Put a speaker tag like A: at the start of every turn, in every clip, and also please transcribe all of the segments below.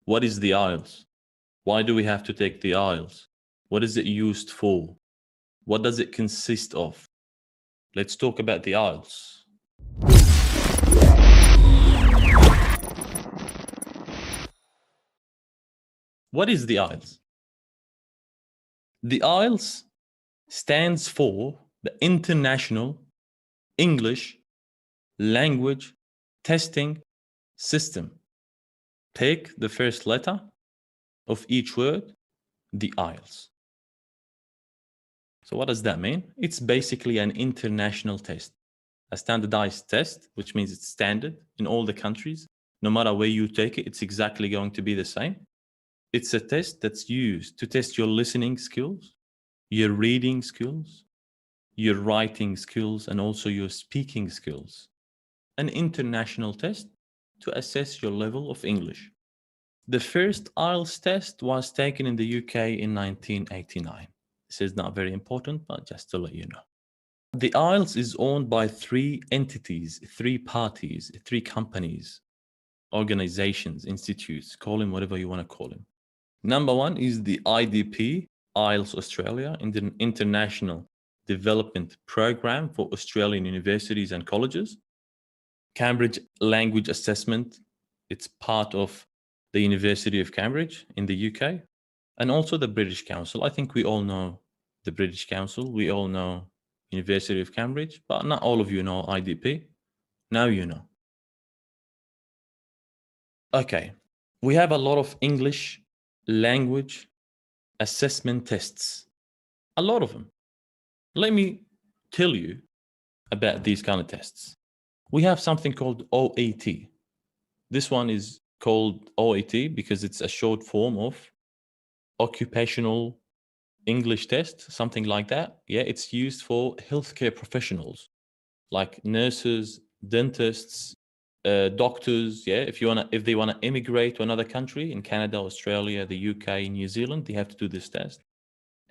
A: What is the IELTS? Why do we have to take the IELTS? What is it used for? What does it consist of? Let's talk about the IELTS. What is the IELTS? The IELTS stands for the International English Language Testing System. Take the first letter of each word, the IELTS. So what does that mean? It's basically an international test, a standardized test, which means it's standard in all the countries. No matter where you take it, it's exactly going to be the same. It's a test that's used to test your listening skills, your reading skills, your writing skills, and also your speaking skills. An international test to assess your level of English. The first IELTS test was taken in the UK in 1989. This is not very important, but just to let you know. The IELTS is owned by three entities, three parties, three companies, organizations, institutes, call them whatever you want to call them. Number one is the IDP, IELTS Australia, International Development Program for Australian universities and colleges. Cambridge Language Assessment, it's part of the University of Cambridge in the UK, and also the British Council. I think we all know the British Council. We all know University of Cambridge, but not all of you know IDP. Now you know. Okay, we have a lot of English language assessment tests. A lot of them. Let me tell you about these kind of tests. We have something called OAT. This one is called OAT because it's a short form of occupational English test, something like that. Yeah, it's used for healthcare professionals like nurses, dentists, doctors. Yeah, if they wanna immigrate to another country in Canada, Australia, the UK, New Zealand, they have to do this test.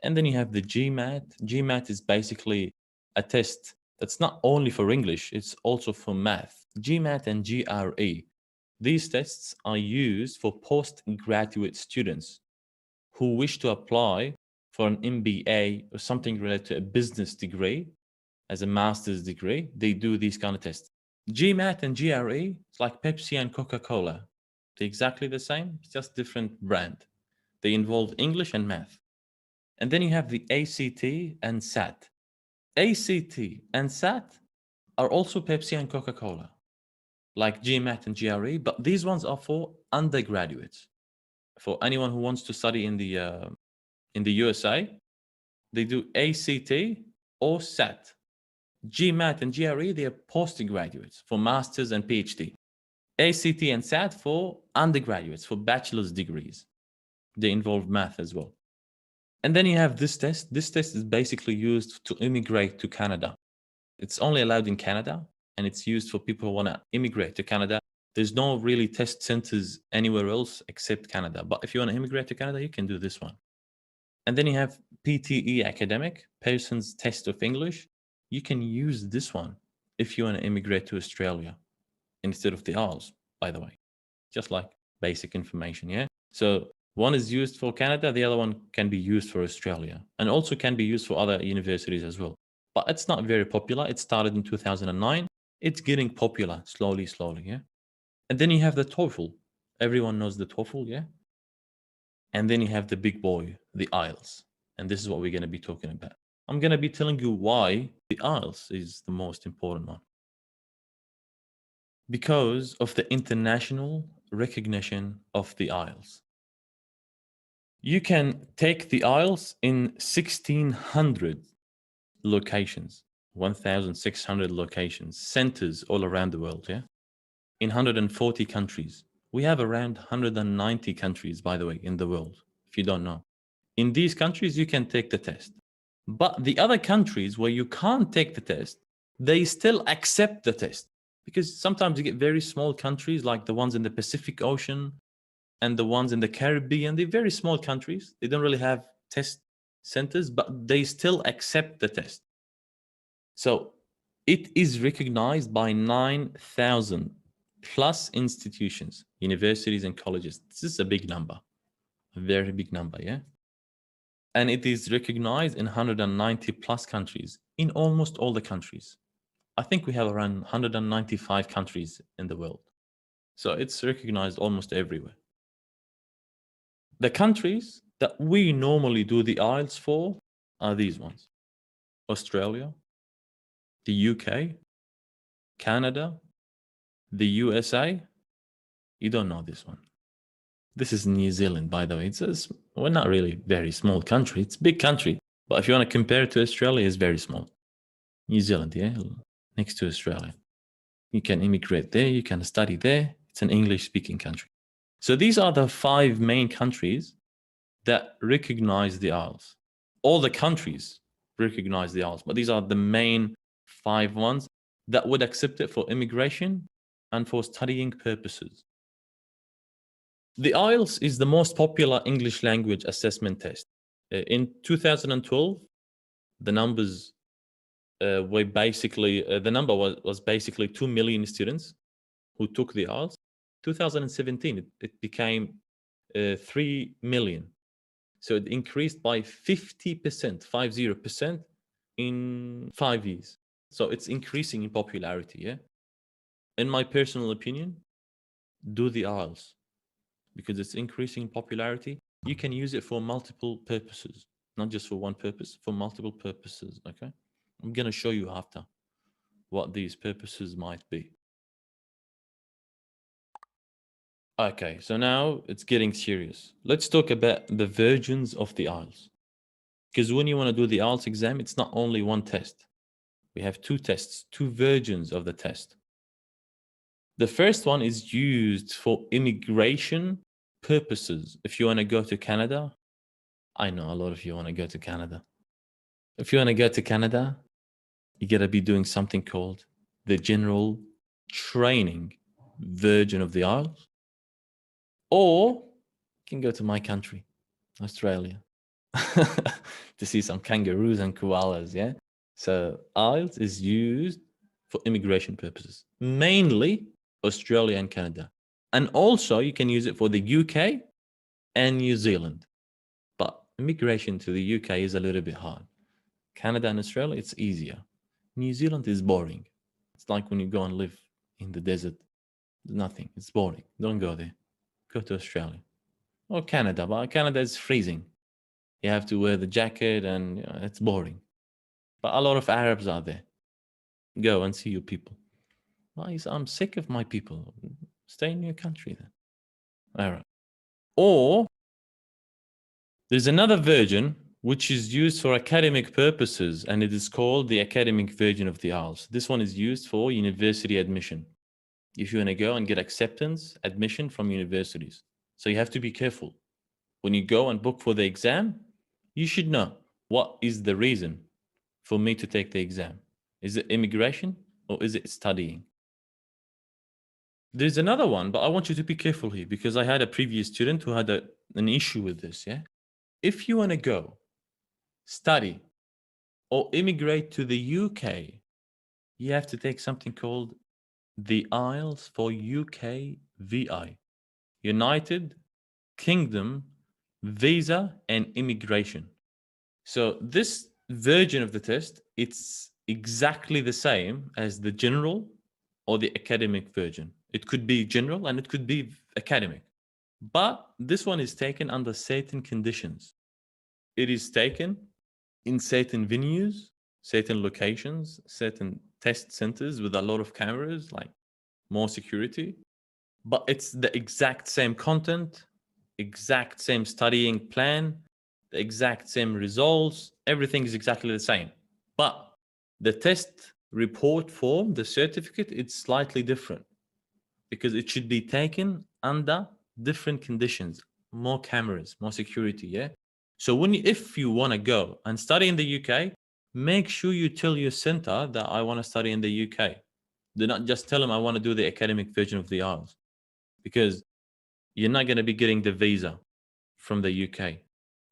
A: And then you have the GMAT. GMAT is basically a test that's not only for English, it's also for math. GMAT and GRE. These tests are used for postgraduate students who wish to apply for an MBA or something related to a business degree as a master's degree. They do these kind of tests. GMAT and GRE, it's like Pepsi and Coca-Cola. They're exactly the same, it's just different brand. They involve English and math. And then you have the ACT and SAT. ACT and SAT are also Pepsi and Coca-Cola, like GMAT and GRE, but these ones are for undergraduates. For anyone who wants to study in the USA, they do ACT or SAT. GMAT and GRE, they are postgraduates for masters and PhD. ACT and SAT for undergraduates, for bachelor's degrees. They involve math as well. And then you have this test. This test is basically used to immigrate to Canada. It's only allowed in Canada, and it's used for people who want to immigrate to Canada. There's no really test centers anywhere else except Canada. But if you want to immigrate to Canada, you can do this one. And then you have PTE Academic, Pearson's Test of English. You can use this one if you want to immigrate to Australia instead of the IELTS, by the way. Just like basic information, yeah? So one is used for Canada, the other one can be used for Australia, and also can be used for other universities as well. But it's not very popular. It started in 2009. It's getting popular slowly, yeah? And then you have the TOEFL. Everyone knows the TOEFL, yeah? And then you have the big boy, the IELTS. And this is what we're going to be talking about. I'm going to be telling you why the IELTS is the most important one. Because of the international recognition of the IELTS. You can take the IELTS in 1,600 locations, 1,600 locations, centers all around the world, yeah? In 140 countries. We have around 190 countries, by the way, in the world, if you don't know. In these countries, you can take the test. But the other countries where you can't take the test, they still accept the test. Because sometimes you get very small countries like the ones in the Pacific Ocean and the ones in the Caribbean. They're very small countries. They don't really have test centers, but they still accept the test. So it is recognized by 9,000 plus institutions, universities and colleges. This is a big number, a very big number, yeah? And it is recognized in 190 plus countries, in almost all the countries. I think we have around 195 countries in the world. So it's recognized almost everywhere. The countries that we normally do the IELTS for are these ones: Australia, the UK, Canada, the USA. You don't know this one. This is New Zealand, by the way. Well, not really very small country. It's a big country. But if you want to compare it to Australia, it's very small. New Zealand, yeah, next to Australia. You can immigrate there. You can study there. It's an English-speaking country. So these are the 5 main countries that recognize the IELTS. All the countries recognize the IELTS, but these are the main 5 ones that would accept it for immigration and for studying purposes. The IELTS is the most popular English language assessment test. In 2012, the numbers were basically, the number was basically 2 million students who took the IELTS. 2017, it became 3 million. So it increased by 50%, 50% in 5 years. So it's increasing in popularity, yeah? In my personal opinion, do the IELTS because it's increasing in popularity. You can use it for multiple purposes, not just for one purpose, for multiple purposes, okay? I'm going to show you after what these purposes might be. Okay, so now it's getting serious. Let's talk about the versions of the IELTS. Because when you want to do the IELTS exam, it's not only one test. We have 2 tests, 2 versions of the test. The first one is used for immigration purposes. If you want to go to Canada, I know a lot of you want to go to Canada. If you want to go to Canada, you got to be doing something called the general training version of the IELTS. Or you can go to my country, Australia, to see some kangaroos and koalas, yeah? So IELTS is used for immigration purposes, mainly Australia and Canada. And also you can use it for the UK and New Zealand. But immigration to the UK is a little bit hard. Canada and Australia, it's easier. New Zealand is boring. It's like when you go and live in the desert. Nothing. It's boring. Don't go there. Go to Australia. Or Canada. But Canada is freezing. You have to wear the jacket and it's boring. But a lot of Arabs are there. Go and see your people. I'm sick of my people. Stay in your country then. All right. Or there's another version which is used for academic purposes, and it is called the academic version of the IELTS. This one is used for university admission. If you want to go and get acceptance, admission from universities. So you have to be careful. When you go and book for the exam, you should know what is the reason for me to take the exam. Is it immigration or is it studying? There's another one, but I want you to be careful here because I had a previous student who had an issue with this, yeah? If you want to go study or immigrate to the UK, you have to take something called the IELTS for UK VI, United Kingdom Visa and Immigration. So this version of the test, it's exactly the same as the general or the academic version. It could be general and it could be academic. But this one is taken under certain conditions. It is taken in certain venues, certain locations, certain test centers with a lot of cameras, like more security. But it's the exact same content, exact same studying plan, the exact same results. Everything is exactly the same. But the test report form, the certificate, it's slightly different because it should be taken under different conditions, more cameras, more security, yeah? So if you want to go and study in the UK, make sure you tell your center that I want to study in the UK. Do not just tell them I want to do the academic version of the IELTS because you're not going to be getting the visa from the UK.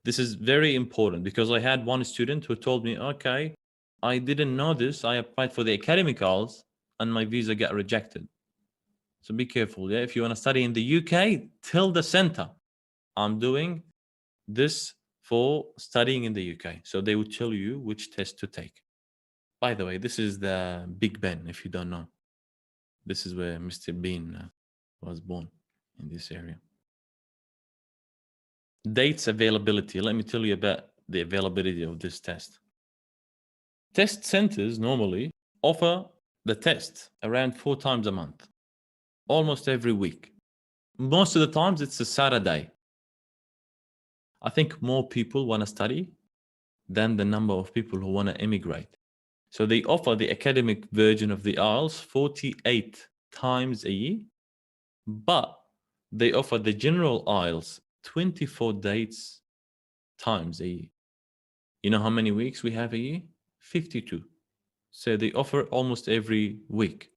A: This is very important because I had one student who told me, okay, I didn't know this. I applied for the academic IELTS and my visa got rejected. So be careful. Yeah, if you want to study in the UK, tell the center, I'm doing this for studying in the UK. So they will tell you which test to take. By the way, this is the Big Ben, if you don't know. This is where Mr. Bean was born, in this area. Dates availability. Let me tell you about the availability of this test. Test centers normally offer the test around 4 times a month, almost every week. Most of the times it's a Saturday. I think more people want to study than the number of people who want to immigrate. So they offer the academic version of the IELTS 48 times a year, but they offer the general IELTS 24 dates times a year. You know how many weeks we have a year? 52. So they offer almost every week,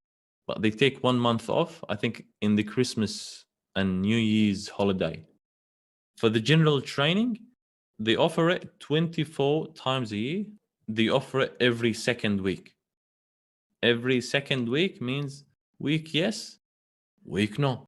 A: but they take 1 month off, I think, in the Christmas and New Year's holiday. For the general training, they offer it 24 times a year. They offer it every second week. Every second week means week yes, week no.